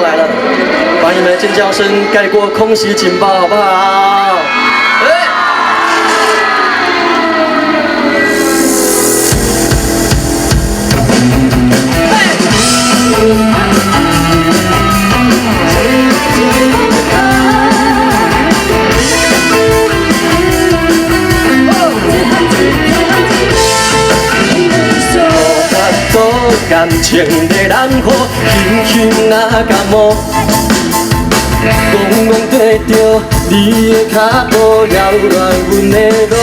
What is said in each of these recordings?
来了，把你们的尖叫声盖过空袭警报，好不好？感情的难过，轻轻那感冒，戆戆跟着你的脚步，扰乱阮的路。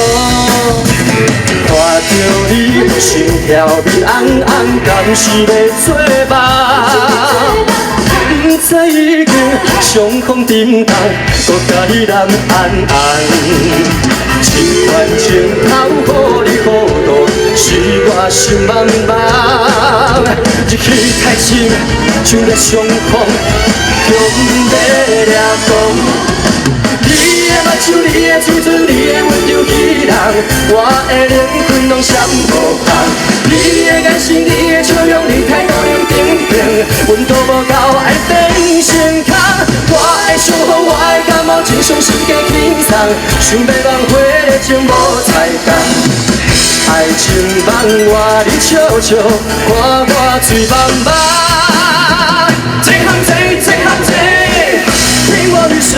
看着你心跳面红红，敢是要做梦？不知已经伤空沉重，搁甲你人安安。情愿情头予你糊涂，是我想茫茫。日气太深，像在伤风，强要抓狂。你的目睭，你的嘴唇，你的温柔欺人，我的灵魂拢闪无空。你的眼神，你的笑容，你态度冷冰冰，温度无够爱变成空。我的伤风，我的感冒，真伤心加轻松，想要挽回的情无彩工。爱情梦话你笑笑，看我醉茫茫。这行这，这行这，听我欲说。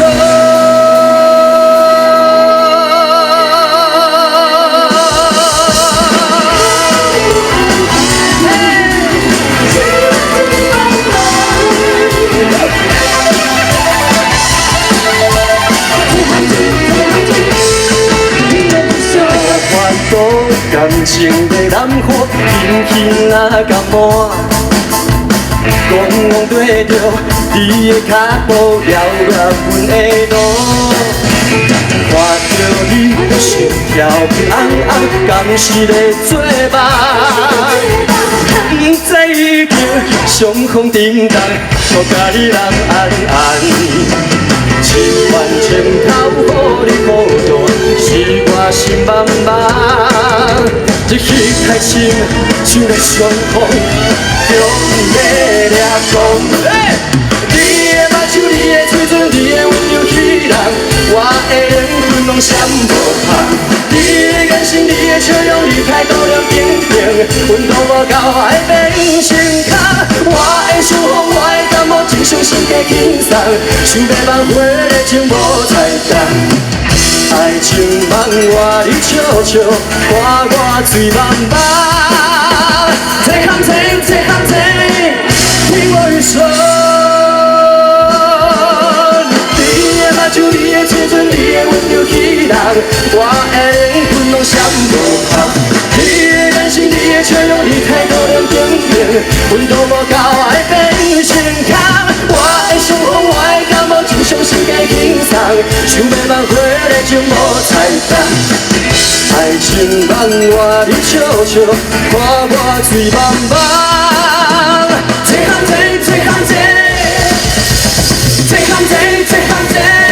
感情的难过，轻轻那感冒，戆戆跟着你的脚步，扰乱阮的路。看着你心跳红红，敢是在做梦？不知已经伤风沉重，搁甲你人安安。情愿情头予你糊涂，是我心茫茫。日气太深，像在伤风，强要抓狂。你的目睭，你的嘴唇，你的温柔欺人，我的灵魂拢闪无空。你的眼神，你的笑容，你态度冷冰冰，温度无够爱变成空。我的伤风，我的感冒，真伤心加轻松，想要挽回的情无彩工。爱情梦话你笑笑，看我醉茫茫。这行这，这行这，听我欲说。你的目睭，你的嘴唇，你的温柔欺人，我的灵魂拢闪无空。你的眼神，你的笑容，你态度冷冰冰，温度无够爱变成空。我的伤风，我的感冒，真伤心加轻松，想要挽回的情无彩工。爱情梦话你笑笑，看我醉茫茫。这行这，这行这，这行这，这行这。